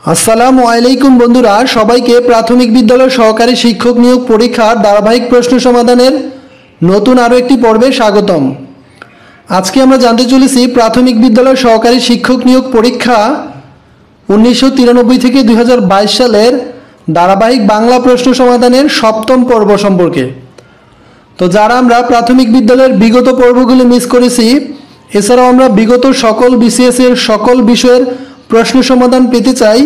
আসসালামু আলাইকুম বন্ধুরা, সবাইকে প্রাথমিক বিদ্যালয় সহকারী শিক্ষক নিয়োগ পরীক্ষার ধারাবাহিক প্রশ্ন সমাধানের নতুন আরও একটি পর্বে স্বাগতম। আজকে আমরা জানতে চলেছি প্রাথমিক বিদ্যালয় সহকারী শিক্ষক নিয়োগ পরীক্ষা 1993 থেকে 2022 সালের ধারাবাহিক বাংলা প্রশ্ন সমাধানের সপ্তম পর্ব সম্পর্কে। তো যারা আমরা প্রাথমিক বিদ্যালয়ের বিগত পর্বগুলি মিস করেছি, এছাড়াও আমরা বিগত সকল বিসিএস এর সকল বিষয়ের প্রশ্ন সমাধান পেতে চাই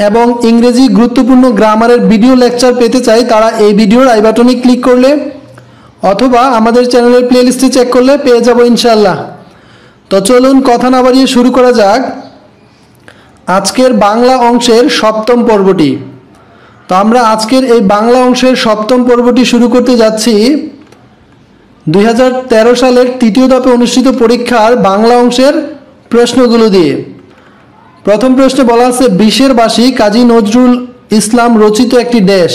এবং ইংরেজি গুরুত্বপূর্ণ গ্রামারের ভিডিও লেকচার পেতে চাই, তারা এই ভিডিওর আই বাটনে ক্লিক করলে অথবা আমাদের চ্যানেলের প্লেলিস্টে চেক করলে পেয়ে যাব ইনশাআল্লাহ। তো চলুন কথা না বাড়িয়ে শুরু করা যাক আজকের বাংলা অংশের সপ্তম পর্বটি। তো আমরা আজকের এই বাংলা অংশের সপ্তম পর্বটি শুরু করতে যাচ্ছি 2013 সালের তৃতীয় ধাপে অনুষ্ঠিত পরীক্ষার বাংলা অংশের প্রশ্নগুলো দিয়ে। প্রথম প্রশ্নে বলা আছে বিশের বাসী কাজী নজরুল ইসলাম রচিত একটি দেশ।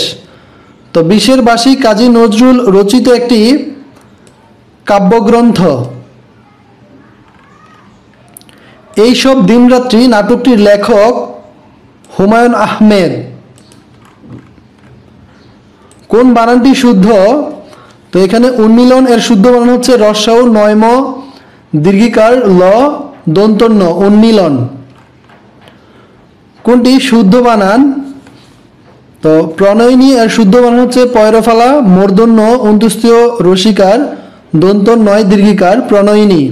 তো বিশের বাসী কাজী নজরুল রচিত একটি কাব্যগ্রন্থ। এইসব দিনরাত্রি নাটকটির লেখক হুমায়ুন আহমেদ। কোন বানানটি শুদ্ধ? তো এখানে উন্মিলন এর শুদ্ধ বানান হচ্ছে রস্যাউ নয়ম দীর্ঘিকার ল দন্তন্য উন্মিলন। কোনটি শুদ্ধ বানান? তো প্রণয়িনী এর শুদ্ধ বানান হচ্ছে পয়রফালা মূর্ধন্য অন্তুস্থীয় রসিকার দন্ত নয় দীর্ঘিকার প্রণয়িনী।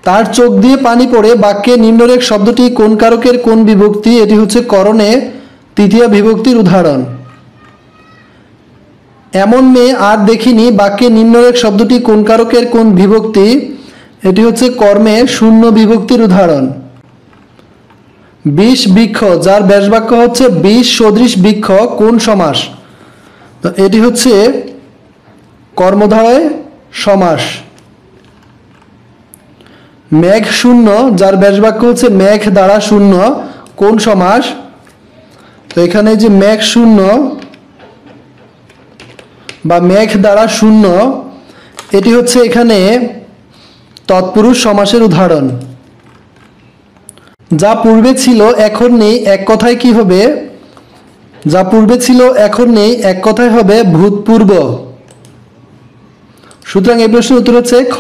তার চোখ দিয়ে পানি পড়ে বাক্যে নিম্নরেখ শব্দটি কোন কারকের কোন বিভক্তি? এটি হচ্ছে করণে তৃতীয় বিভক্তির উদাহরণ। এমন মেয়ে আর দেখিনি বাক্যে নিম্নরেখ শব্দটি কোন কারকের কোন বিভক্তি? এটি হচ্ছে কর্মে শূন্য বিভক্তির উদাহরণ। 20 বৃক্ষ যার ব্যাসবাক্য হচ্ছে 20 সদৃশ বৃক্ষ কোন সমাস? তো এটি হচ্ছে কর্মধারয় সমাস। মেঘ শূন্য যার ব্যাসবাক্য হচ্ছে মেঘ দ্বারা শূন্য কোন সমাস? তো এখানে যে মেঘ শূন্য বা মেঘ দ্বারা শূন্য, এটি হচ্ছে এখানে তৎপুরুষ সমাসের উদাহরণ। যা পূর্বে ছিল এখন নেই এক কথায় কি হবে? যা পূর্বে ছিল এখন নেই এক কথায় হবে ভূতপূর্ব। সুতরাং এই প্রশ্নের উত্তর হচ্ছে খ।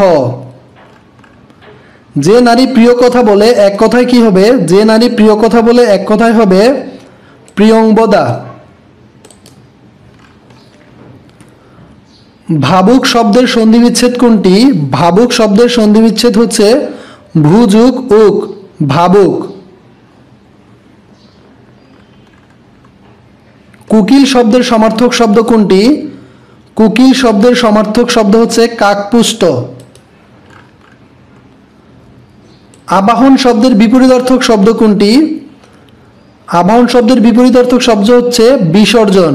যে নারী প্রিয় কথা বলে এক কথায় কি হবে? যে নারী প্রিয় কথা বলে এক কথায় হবে প্রিয়ংবদা। ভাবুক শব্দের সন্ধিবিচ্ছেদ কোনটি? ভাবুক শব্দের সন্ধিবিচ্ছেদ হচ্ছে ভুযুক উক ভাবুক। কুকিল শব্দের সমার্থক শব্দ কোনটি? কুকিল শব্দের সমার্থক শব্দ হচ্ছে কাকপুষ্ট। আবাহন শব্দের বিপরীতার্থক শব্দ কোনটি? আবাহন শব্দের বিপরীতার্থক শব্দ হচ্ছে বিসর্জন।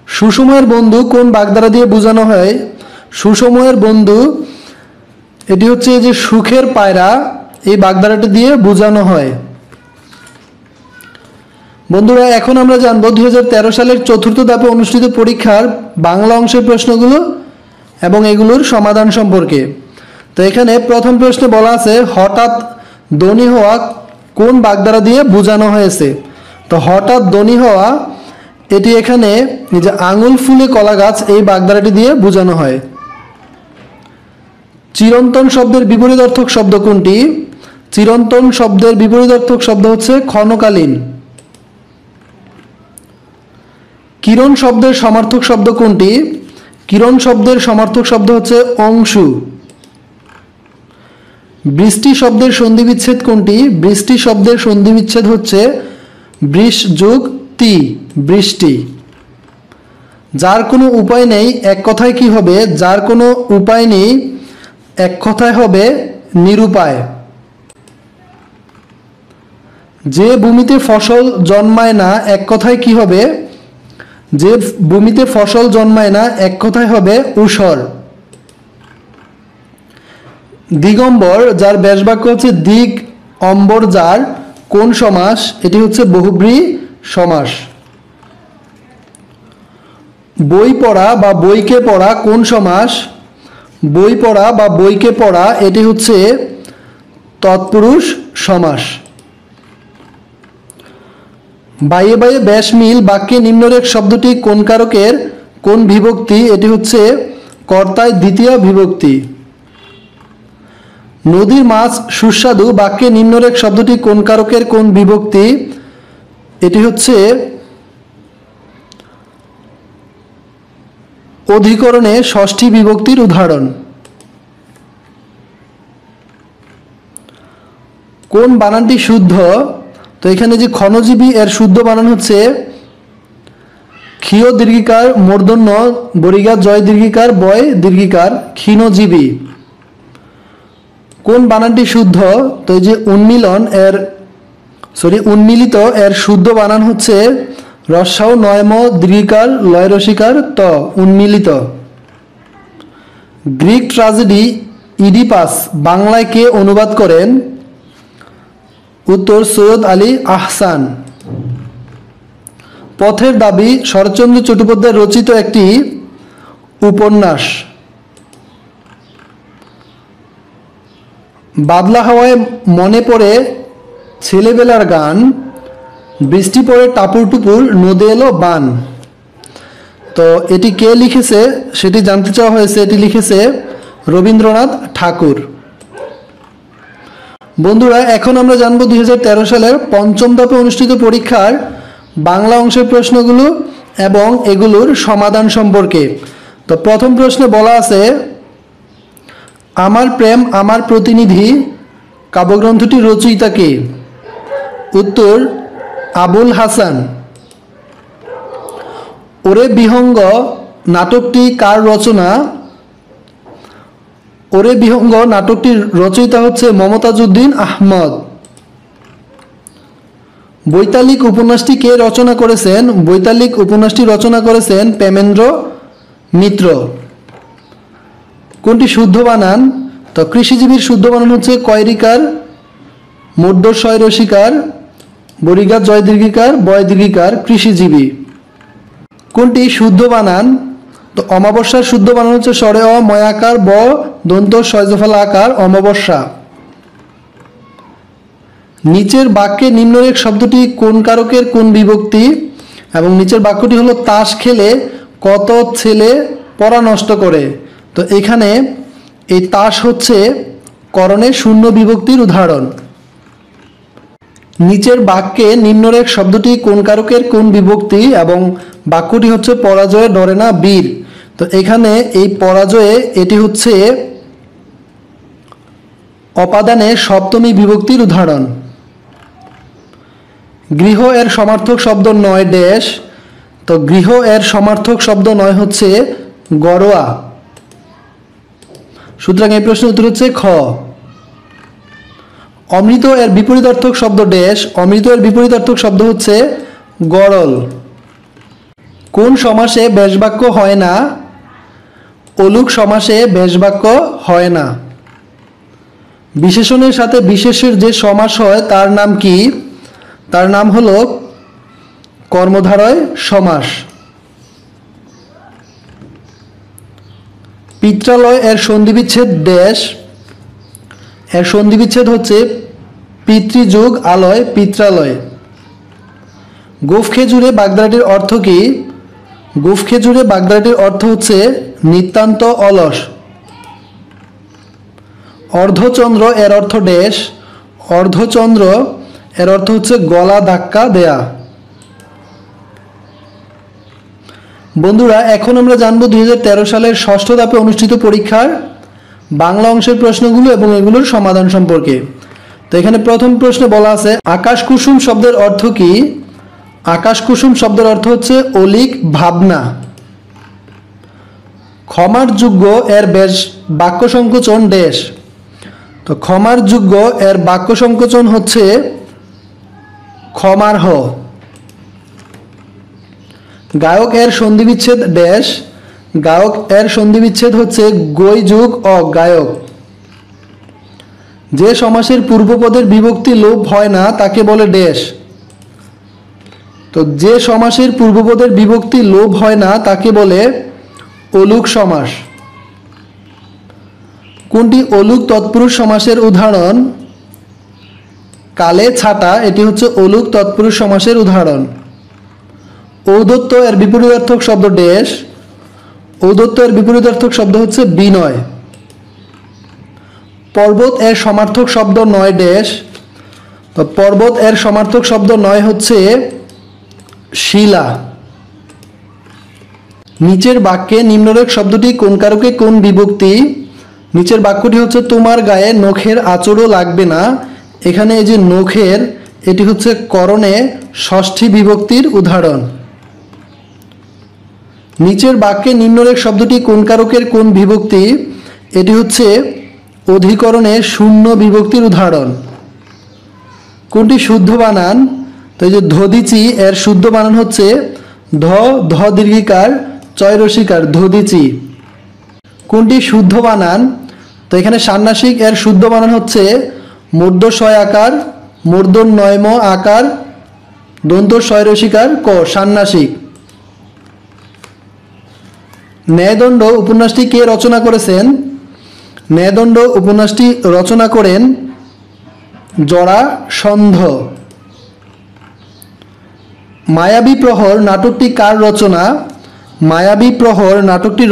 সুসময়ের বন্ধু কোন বাগধারা দিয়ে বোঝানো হয়? সুসময়ের বন্ধু এটি হচ্ছে যে সুখের পায়রা, এই বাগধারাটি দিয়ে বোঝানো হয়। বন্ধুরা, এখন আমরা জানবো 2013 সালের চতুর্থ ধাপে অনুষ্ঠিত পরীক্ষার বাংলা অংশের প্রশ্নগুলো এবং এগুলোর সমাধান সম্পর্কে। তো এখানে প্রথম প্রশ্নে বলা আছে হঠাৎ ধ্বনি হওয়া কোন বাগধারা দিয়ে বোঝানো হয়েছে? তো হঠাৎ ধ্বনি হওয়া এটি এখানে যে আঙুল ফুলে কলা গাছ এই বাগধারাটি দিয়ে বোঝানো হয়। চিরন্তন শব্দের বিপরীতার্থক শব্দ কোনটি? চিরন্তন শব্দের বিপরীতার্থক শব্দ হচ্ছে ক্ষণকালীন। কিরণ শব্দের সমার্থক শব্দ কোনটি? কিরণ শব্দের সমার্থক শব্দ হচ্ছে অংশু। বৃষ্টি শব্দের সন্ধিবিচ্ছেদ কোনটি? বৃষ্টি শব্দের সন্ধিবিচ্ছেদ হচ্ছে বৃষ যোগ তি বৃষ্টি। যার কোনো উপায় নেই এক কথায় কি হবে? যার কোনো উপায় নেই এক কথায় হবে নিরুপায়। যে ভূমিতে ফসল জন্মায় না এক কথায় কি হবে? যে ভূমিতে ফসল জন্মায় না এক কথায় হবে ঊষর। দিগম্বর যার ব্যাসবাক্য হচ্ছে দিগ অম্বর যার কোন সমাস? এটি হচ্ছে বহুব্রী সমাস। বই পড়া বা বইকে পড়া কোন সমাস? বই পড়া বা বইকে পড়া এটি হচ্ছে তৎপুরুষ সমাস। বাইয়ে বাইয়ে ব্যাস মিল বাক্যে নিম্নরেখ শব্দটি কোন কারকের কোন বিভক্তি? এটি হচ্ছে কর্তায় দ্বিতীয় বিভক্তি। নদীর মাছ সুস্বাদু বাক্যে নিম্নরেখ শব্দটি কোন কারকের কোন বিভক্তি? এটি হচ্ছে অধিকরণে ষষ্ঠী বিভক্তির উদাহরণ। কোন বানানটি শুদ্ধ? তো এখানে যে ক্ষণজীবী এর শুদ্ধ বানান হচ্ছে ক্ষীয় দীর্ঘিকার মূর্ধন্য বরিগা জয় দীর্ঘিকার বয় দীর্ঘিকার ক্ষীণজীবী। কোন বানানটি শুদ্ধ? তো এই যে উন্মিলিত এর শুদ্ধ বানান হচ্ছে রস্যাও নয়ম দীর্ঘিকার লয় রসিকার ত উন্মিলিত। গ্রিক ট্র্যাজেডি ইডিপাস বাংলায় কে অনুবাদ করেন? উত্তর সৈয়দ আলী আহসান। পথের দাবি শরৎচন্দ্র চট্টোপাধ্যায় রচিত একটি উপন্যাস। বাদলা হাওয়ায় মনে পড়ে ছেলেবেলার গান, বৃষ্টি পড়ে টাপুর টুপুর নদে এলো বান। তো এটি কে লিখেছে সেটি জানতে চাওয়া হয়েছে। এটি লিখেছে রবীন্দ্রনাথ ঠাকুর। বন্ধুরা, এখন আমরা জানবো 2013 সালের পঞ্চম ধাপে অনুষ্ঠিত পরীক্ষার বাংলা অংশের প্রশ্নগুলো এবং এগুলোর সমাধান সম্পর্কে। তো প্রথম প্রশ্নে বলা আছে, আমার প্রেম আমার প্রতিনিধি কাব্যগ্রন্থটির রচয়িতা কে? উত্তর আবুল হাসান। ওরে বিহঙ্গ নাটকটি কার রচনা? ওরে বিহঙ্গ নাটকটির রচয়িতা হচ্ছে মমতাজউদ্দিন আহমদ। বৈতালিক উপন্যাসটি কে রচনা করেছেন? বৈতালিক উপন্যাসটি রচনা করেছেন প্রেমেন্দ্র মিত্র। কোনটি শুদ্ধ বানান? তো কৃষিজীবীর শুদ্ধ বানান হচ্ছে কয়রিকার মূর্ধস্বয় রসিকার বরিগা জয় দীর্ঘিকার বয় দীর্ঘিকার কৃষিজীবী। কোনটি শুদ্ধ বানান? তো অমাবস্যার শুদ্ধ বানান হচ্ছে স্বরে অ ময়াকার ব দন্ত শয়জফলা আকার অমাবস্যা। নিচের বাক্যে নিম্নরেখ শব্দটি কোন কারকের কোন বিভক্তি? এবং নিচের বাক্যটি হলো তাস খেলে কত ছেলে পড়া নষ্ট করে। তো এখানে এই তাস হচ্ছে করণের শূন্য বিভক্তির উদাহরণ। নিচের বাক্যে নিম্নরেখ শব্দটি কোন কারকের কোন বিভক্তি? এবং বাক্যটি হচ্ছে পরাজয়ে ডরে না বীর। তো এখানে এই পরাজয়ে এটি হচ্ছে অপাদানে সপ্তমী বিভক্তির উদাহরণ। গৃহ এর সমার্থক শব্দ নয় ড্যাশ। তো গৃহ এর সমার্থক শব্দ নয় হচ্ছে গড়োয়া। সুতরাং এই প্রশ্নের উত্তর হচ্ছে খ। অমৃত এর বিপরীতার্থক শব্দ ড্যাশ। অমৃত এর বিপরীতার্থক শব্দ হচ্ছে গরল। কোন সমাসে ব্যাসবাক্য হয় না? অলুক সমাসে ব্যাসবাক্য হয় না। বিশেষণের সাথে বিশেষের যে সমাস হয় তার নাম কি? তার নাম হলো কর্মধারয় সমাস। পিত্রালয় এর সন্ধিবিচ্ছেদ ড্যাশ। এর সন্ধিবিচ্ছেদ হচ্ছে পিতৃযুগ আলয় পিত্রালয়। গোফ খেজুরে বাগদাটির অর্থ কি? গোফ খেজুরে বাগদাটির অর্থ হচ্ছে নিতান্ত অলস। অর্ধচন্দ্র এর অর্থ ড্যাশ। অর্ধচন্দ্র এর অর্থ হচ্ছে গলা ধাক্কা দেয়া। বন্ধুরা, এখন আমরা জানবো 2013 সালের ষষ্ঠ ধাপে অনুষ্ঠিত পরীক্ষার বাংলা অংশের প্রশ্নগুলো এবং এগুলোর সমাধান সম্পর্কে। তো এখানে প্রথম প্রশ্নে বলা আছে, আকাশ কুসুম শব্দের অর্থ কি? আকাশ কুসুম শব্দের অর্থ হচ্ছে অলিক ভাবনা। ক্ষমার যোগ্য এর বাক্য সংকোচন ড্যাশ। তো ক্ষমার যোগ্য এর বাক্য সংকোচন হচ্ছে ক্ষমার্হ। গায়ক এর সন্ধিবিচ্ছেদ ড্যাশ। গায়ক এর সন্ধিবিচ্ছেদ হচ্ছে গই যুগ অ গায়ক। যে সমাসের পূর্বপদের বিভক্তি লোপ হয় না তাকে বলে ড্যাশ। তো যে সমাসের পূর্বপদের বিভক্তি লোপ হয় না তাকে বলে অলুক সমাস। কোনটি অলুক তৎপুরুষ সমাসের উদাহরণ? কালে ছাতা এটি হচ্ছে অলুক তৎপুরুষ সমাসের উদাহরণ। ঔদ্ধত্য এর বিপরীতার্থক শব্দ ড্যাশ। ঔদ্ধত্য এর বিপরীতার্থক শব্দ হচ্ছে বিনয়। পর্বত এর সমার্থক শব্দ নয় ড্যাশ। তো পর্বত এর সমার্থক শব্দ নয় হচ্ছে শিলা। নিচের বাক্যে নিম্নরেখ শব্দটি কোন কারকে কোন বিভক্তি? নিচের বাক্যটি হচ্ছে তোমার গায়ে নখের আঁচড়ও লাগবে না। এখানে এই যে নখের এটি হচ্ছে করণে ষষ্ঠী বিভক্তির উদাহরণ। নিচের বাক্যে নিম্নরেখ শব্দটি কোন কারকের কোন বিভক্তি? এটি হচ্ছে অধিকরণে শূন্য বিভক্তির উদাহরণ। কোনটি শুদ্ধ বানান? তো এই যে ধদিচি এর শুদ্ধ বানান হচ্ছে ধ দীর্ঘিকার চয় রসিকার ধদিচি। কোনটি শুদ্ধ বানান? তো এখানে ষান্মাসিক এর শুদ্ধ বানান হচ্ছে মূর্ধ শয় আকার মূর্ধন্য নয়ম আকার দন্ত শয় রসিকার ক ষান্মাসিক। ন্যায়দণ্ড উপন্যাসটি কে রচনা করেছেন? ন্যায়দণ্ড উপন্যাসটি রচনা করেন জরাসন্ধ। মায়াবী প্রহর নাটকটি কার রচনা? মায়াবী প্রহর নাটকটি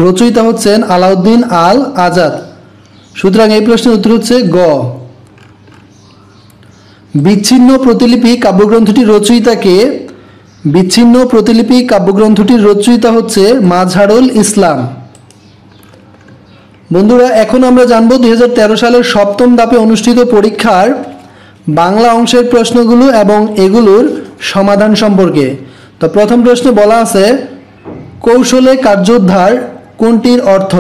রচয়িতা হচ্ছেন আলাউদ্দিন আল আজাদ। সুতরাং এই প্রশ্নের উত্তর হচ্ছে গ। বিচ্ছিন্ন প্রতিলিপি কাব্যগ্রন্থটির রচয়িতা কে? বিচ্ছিন্ন প্রতিলিপি কাব্যগ্রন্থটির রচয়িতা হচ্ছে মাজহারুল ইসলাম। বন্ধুরা, এখন আমরা জানবো 2013 সালের সপ্তম ধাপে অনুষ্ঠিত পরীক্ষার বাংলা অংশের প্রশ্নগুলো এবং এগুলোর সমাধান সম্পর্কে। তো প্রথম প্রশ্নে বলা আছে কৌশলে কার্যোদ্ধার কোনটির অর্থ?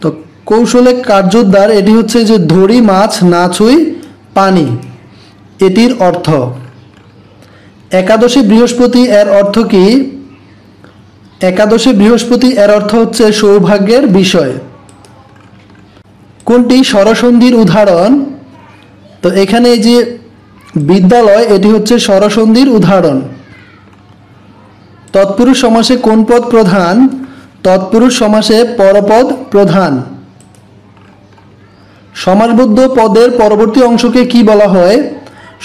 তো কৌশলে কার্যোদ্ধার এটি হচ্ছে যে ধরি মাছ না ছুঁই পানি, এটির অর্থ। একাদশী বৃহস্পতি এর অর্থ কি? একাদশী বৃহস্পতি এর অর্থ হচ্ছে সৌভাগ্যের বিষয়। কোনটি স্বরসন্ধির উদাহরণ? তো এখানে এই যে বিদ্যালয় এটি হচ্ছে স্বরসন্ধির উদাহরণ। তৎপুরুষ সমাসে কোন পদ প্রধান? তৎপুরুষ সমাসে পরপদ প্রধান। সমাসবদ্ধ পদের পরবর্তী অংশকে কি বলা হয়?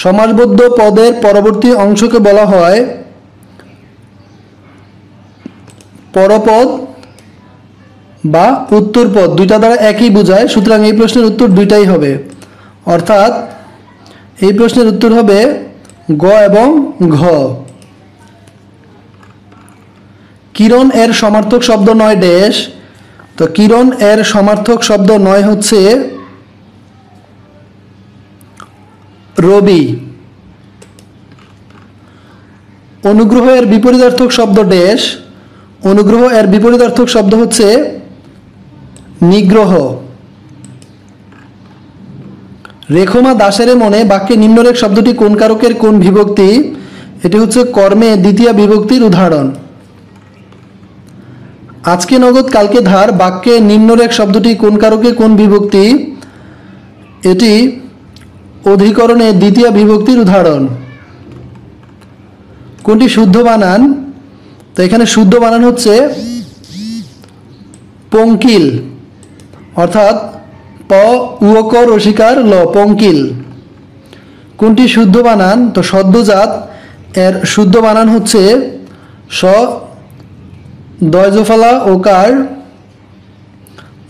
সমাসবদ্ধ পদের পরবর্তী অংশকে বলা হয় পরপদ বা উত্তরপদ, দুইটা দ্বারা একই বোঝায়। সুতরাং এই প্রশ্নের উত্তর দুইটাই হবে, অর্থাৎ এই প্রশ্নের উত্তর হবে গ এবং ঘ। কিরণ এর সমার্থক শব্দ নয় ড্যাশ। তো কিরণ এর সমার্থক শব্দ নয় হচ্ছে রবি। অনুগ্রহ এর বিপরীতার্থক শব্দ ড্যাশ। অনুগ্রহ এর বিপরীতার্থক শব্দ হচ্ছে নিগ্রহ। রেখমা দাসের মনে বাক্যে নিম্নরেখ শব্দটি কোন কারকের কোন বিভক্তি? এটি হচ্ছে কর্মে দ্বিতীয় বিভক্তির উদাহরণ। আজকে নগদ কালকে ধার বাক্যে নিম্নরেখ শব্দটি কোন কারকে কোন বিভক্তি? এটি অধিকরণে দ্বিতীয় বিভক্তির উদাহরণ। কোনটি শুদ্ধ বানান? তো এখানে শুদ্ধ বানান হচ্ছে পঙ্কিল, অর্থাৎ প উক রসিকার ল পঙ্কিল। কোনটি শুদ্ধ বানান? তো সদ্যজাত এর শুদ্ধ বানান হচ্ছে স দয়জফলা ওকার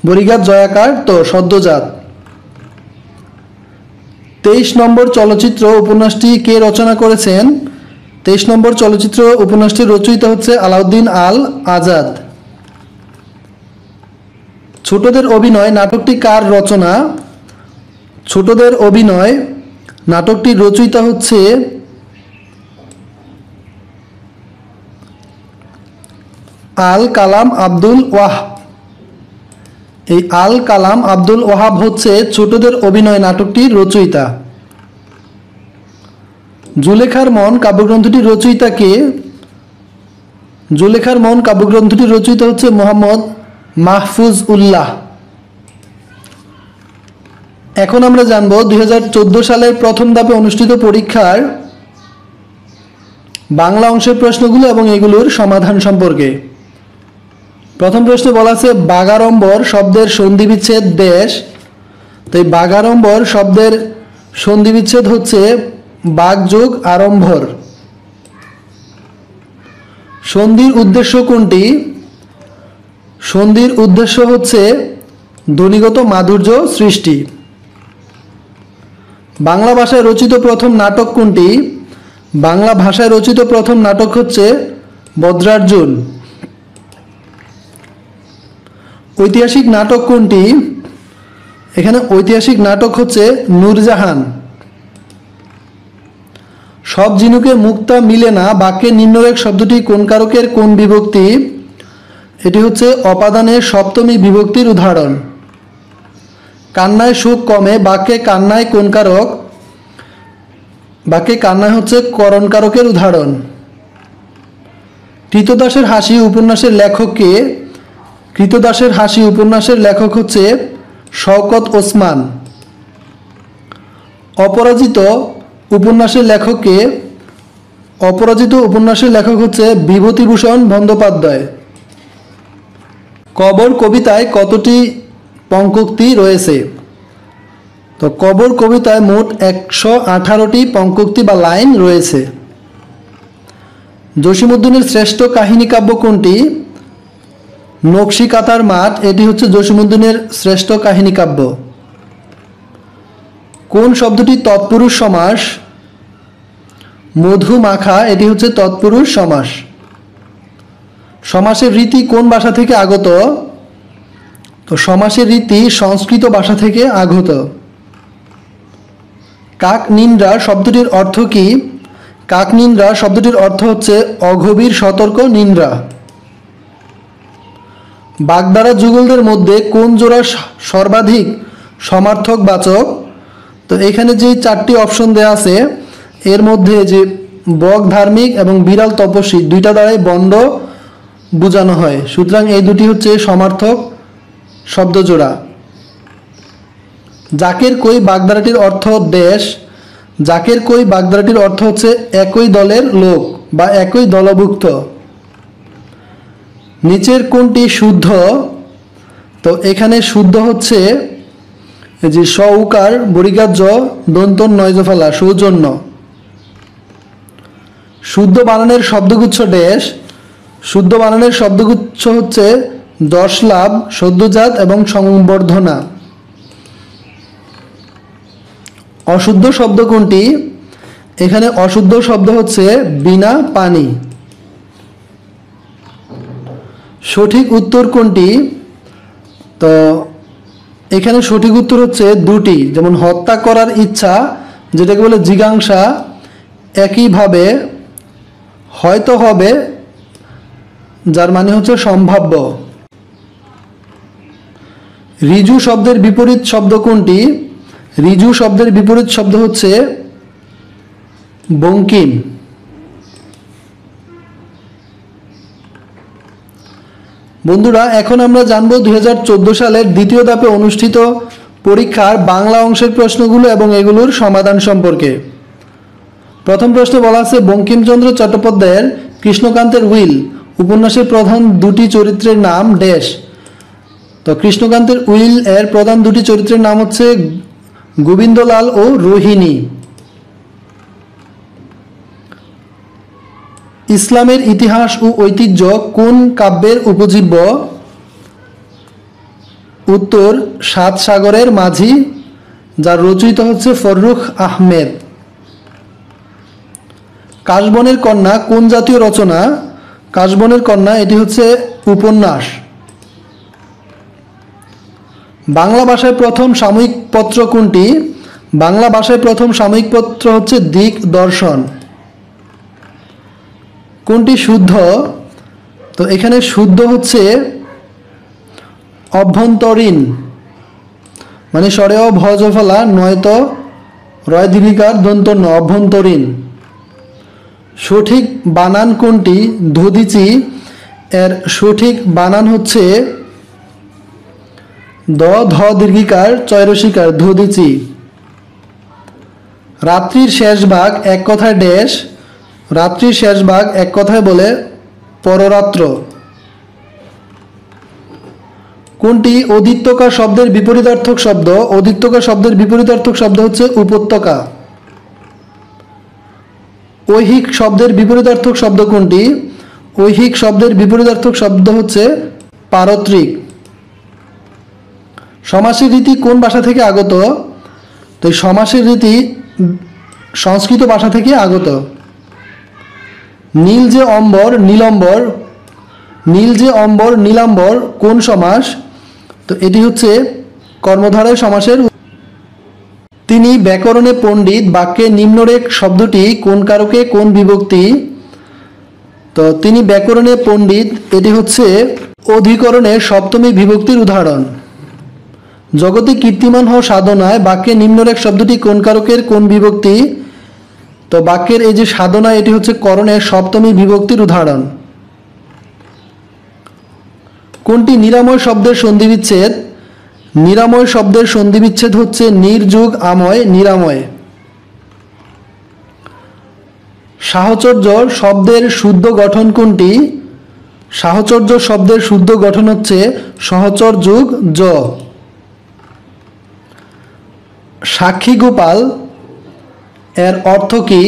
বরিঘাত জয়াকার, তো সদ্যজাত। 23 নম্বর চলচ্চিত্র উপন্যাসটি কে রচনা করেছেন? 23 নম্বর চলচ্চিত্র উপন্যাসটির রচয়িতা হচ্ছে আলাউদ্দিন আল আজাদ। ছোটদের অভিনয় নাটকটি কার রচনা? ছোটদের অভিনয় নাটকটির রচয়িতা হচ্ছে আল কালাম আব্দুল ওয়াহাব। এই আল কালাম আব্দুল ওয়াহাব হচ্ছে ছোটদের অভিনয় নাটকটির রচয়িতা। জুলেখার মন কাব্যগ্রন্থটির রচয়িতা কে? জুলেখার মন কাব্যগ্রন্থটির রচয়িতা হচ্ছে মোহাম্মদ মাহফুজ উল্লাহ। এখন আমরা জানব 2014 সালের প্রথম ধাপে অনুষ্ঠিত পরীক্ষার বাংলা অংশের প্রশ্নগুলো এবং এগুলোর সমাধান সম্পর্কে। প্রথম প্রশ্নে বলা আছে বাগাড়ম্বর শব্দের সন্ধি বিচ্ছেদ দেশ। তো এই বাগাড়ম্বর শব্দের সন্ধি বিচ্ছেদ হচ্ছে বাগযোগ আড়ম্বর। সন্ধির উদ্দেশ্য কোনটি? সন্ধির উদ্দেশ্য হচ্ছে ধ্বনিগত মাধুর্য সৃষ্টি। বাংলা ভাষায় রচিত প্রথম নাটক কোনটি? বাংলা ভাষায় রচিত প্রথম নাটক হচ্ছে বদ্রার্জুন। ঐতিহাসিক নাটক কোনটি? এখানে ঐতিহাসিক নাটক হচ্ছে নূরজাহান। সব ঝিনুকে মুক্তা মিলে না বাক্যে নিম্নরেখ শব্দটি কোন কারকের কোন বিভক্তি? এটি হচ্ছে অপাদানের সপ্তমী বিভক্তির উদাহরণ। কান্নায় সুখ কমে বাক্যে কান্নায় কোন কারক? বাক্যে কান্নায় হচ্ছে করণ কারকের উদাহরণ। কৃতদাসের হাসি উপন্যাসের লেখক কে? কৃতদাসের হাসি উপন্যাসের লেখক হচ্ছে শওকত ওসমান। অপরাজিত উপন্যাসের লেখক কে? অপরাজিত উপন্যাসের লেখক হচ্ছে বিভূতিভূষণ বন্দ্যোপাধ্যায়। কবর কবিতায় কতটি পঙ্ক্তি রয়েছে? তো কবর কবিতায় মোট 118টি পঙ্ক্তি বা লাইন রয়েছে। জসীমউদ্দীনের শ্রেষ্ঠ কাহিনী কাব্য কোনটি? নকশি কাঁথার মাঠ, এটি হচ্ছে জসীমউদ্দীনের শ্রেষ্ঠ কাহিনী কাব্য। কোন শব্দটি তৎপুরুষ সমাস? মধু মাখা, এটি হচ্ছে তৎপুরুষ সমাস। সমাসের রীতি কোন ভাষা থেকে আগত? তো সমাসের রীতি সংস্কৃত ভাষা থেকে আগত। কাক নিন্দ্রা শব্দটির অর্থ কি? কাক নিন্দ্রা শব্দটির অর্থ হচ্ছে অগভীর সতর্ক নিন্দ্রা। বাগধারা যুগলদের মধ্যে কোন জোড়া সর্বাধিক সমার্থক বাচক? তো এখানে যে 4টি অপশন দেওয়া আছে এর মধ্যে যে বক ধার্মিক এবং বিড়াল তপস্বী দুইটা দ্বারাই বন্ড বোঝানো হয়, সুতরাং এই দুটি হচ্ছে সমার্থক শব্দ জোড়া। জাকের কই বাগধারাটির অর্থ দেশ। জাকের কই বাগধারাটির অর্থ হচ্ছে একই দলের লোক বা একই দলভুক্ত। নিচের কোনটি শুদ্ধ? তো এখানে শুদ্ধ হচ্ছে যে স উকার বরিগাজ দন্ত নয়জফলা সৌজন্য। শুদ্ধ বানানের শব্দগুচ্ছ ড্যাশ। শুদ্ধ বানানের শব্দগুচ্ছ হচ্ছে দশ লাভ, সদ্যজাত এবং সংবর্ধনা। অশুদ্ধ শব্দ কোনটি? এখানে অশুদ্ধ শব্দ হচ্ছে বিনা পানি। সঠিক উত্তর কোনটি? তো এখানে সঠিক উত্তর হচ্ছে দুটি, যেমন হত্যা করার ইচ্ছা যেটাকে বলে জিজ্ঞাসা, একইভাবে হয়তো হবে যার মানে হচ্ছে সম্ভাব্য। ঋজু শব্দের বিপরীত শব্দ কোনটি? ঋজু শব্দের বিপরীত শব্দ হচ্ছে বঙ্কিম। বন্ধুরা, এখন আমরা জানবো 2014 সালের দ্বিতীয় ধাপে অনুষ্ঠিত পরীক্ষার বাংলা অংশের প্রশ্নগুলো এবং এগুলোর সমাধান সম্পর্কে। প্রথম প্রশ্নে বলা আছে বঙ্কিমচন্দ্র চট্টোপাধ্যায়ের কৃষ্ণকান্তের উইল উপন্যাসের প্রধান দুটি চরিত্রের নাম ড্যাশ। তো কৃষ্ণকান্তের উইল এর প্রধান দুটি চরিত্রের নাম হচ্ছে গোবিন্দলাল ও রোহিণী। ইসলামের ইতিহাস ও ঐতিহ্য কোন কাব্যের উপজীব্য? উত্তর সাত সাগরের মাঝি, যার রচয়িত হচ্ছে ফররুখ আহমেদ। কাশবনের কন্যা কোন জাতীয় রচনা? কাশবনের কন্যা এটি হচ্ছে উপন্যাস। বাংলা ভাষায় প্রথম সাময়িক পত্র কোনটি? বাংলা ভাষায় প্রথম সাময়িক পত্র হচ্ছে দিক দর্শন। কোনটি শুদ্ধ? তো এখানে শুদ্ধ হচ্ছে অভ্যন্তরীণ, মানে স্বরে অ ভজ ফলা নয়তো রয় দীর্ঘিকার দন্ত ন, অভ্যন্তরীণ। সঠিক বানান কোনটি? দধিচি এর সঠিক বানান হচ্ছে দ ধ দীর্ঘিকার চয়রসিকার দধিচি। রাত্রির শেষ ভাগ এক কথায় ড্যাশ। রাত্রির শেষ ভাগ এক কথায় বলে পররাত্র। কোনটি অধিত্যকা শব্দের বিপরীতার্থক শব্দ? অধিত্যকা শব্দের বিপরীতার্থক শব্দ হচ্ছে উপত্যকা। ঐহিক শব্দের বিপরীতার্থক শব্দ কোনটি? ঐহিক শব্দের বিপরীতার্থক শব্দ হচ্ছে পারত্রিক। সমাসের রীতি কোন ভাষা থেকে আগত? তো এই সমাসের রীতি সংস্কৃত ভাষা থেকে আগত। নীল যে অম্বর নীলম্বর, নীল যে অম্বর নীলাম্বর কোন সমাস? তো এটি হচ্ছে কর্মধারয় সমাসের। তিনি ব্যাকরণে পণ্ডিত বাক্যে নিম্নরেখ শব্দটি কোন কারকে কোন বিভক্তি? তো তিনি ব্যাকরণে পণ্ডিত এটি হচ্ছে অধিকরণের সপ্তমী বিভক্তির উদাহরণ। জগতে কীর্তিমান হও সাধনায় বাক্যে নিম্নরেখ শব্দটি কোন কারকের কোন বিভক্তি? তো বাক্যের এই যে সাধনা এটি হচ্ছে করণের সপ্তমী বিভক্তির উদাহরণ। কোনটি নিরাময় শব্দের সন্ধিবিচ্ছেদ? নিরাময় শব্দের সন্ধিবিচ্ছেদ হচ্ছে নির্যোগ আময় নিরাময়। সাহচর্য শব্দের শুদ্ধ গঠন কোনটি? সাহচর্য শব্দের শুদ্ধ গঠন হচ্ছে সহচর যোগ জ। সাক্ষী গোপাল এর অর্থ কি?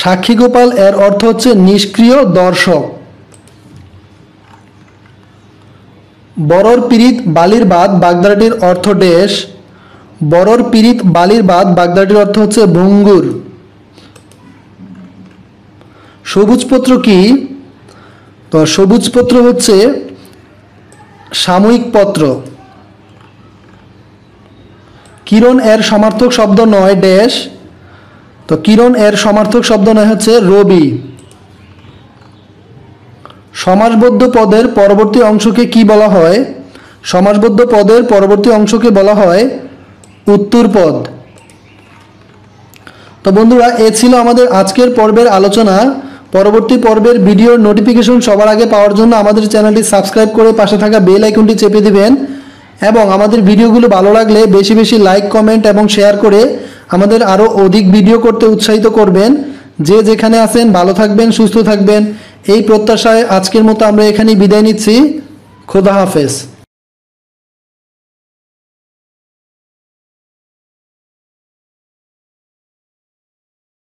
সাক্ষী গোপাল এর অর্থ হচ্ছে নিষ্ক্রিয় দর্শক। বরর পীড়িত বালির বাদ বাগদাটির অর্থ ডেশ। বরর পীড়িত বালির বাদ বাগদাটির অর্থ হচ্ছে ভঙ্গুর। সবুজপত্র কি? তো সবুজপত্র হচ্ছে সাময়িক পত্র। কিরণ এর সমার্থক শব্দ নয় ড্যাশ। তো কিরণ এর সমার্থক শব্দ নয় হচ্ছে রবি। সমাসবদ্ধ পদের পরবর্তী অংশকে কি বলা হয়? সমাসবদ্ধ পদের পরবর্তী অংশকে বলা হয় উত্তরপদ। তো বন্ধুরা এ ছিল আমাদের আজকের পর্বের আলোচনা। পরবর্তী পর্বের ভিডিওর নোটিফিকেশন সবার আগে পাওয়ার জন্য আমাদের চ্যানেলটি সাবস্ক্রাইব করে পাশে থাকা বেল আইকনটি চেপে দিবেন এবং আমাদের ভিডিওগুলো ভালো লাগলে বেশি বেশি লাইক কমেন্ট এবং শেয়ার করে আমাদের আরও অধিক ভিডিও করতে উৎসাহিত করবেন। যে যেখানে আছেন ভালো থাকবেন সুস্থ থাকবেন এই প্রত্যাশায় আজকের মতো আমরা এখানেই বিদায় নিচ্ছি। খোদা হাফেজ।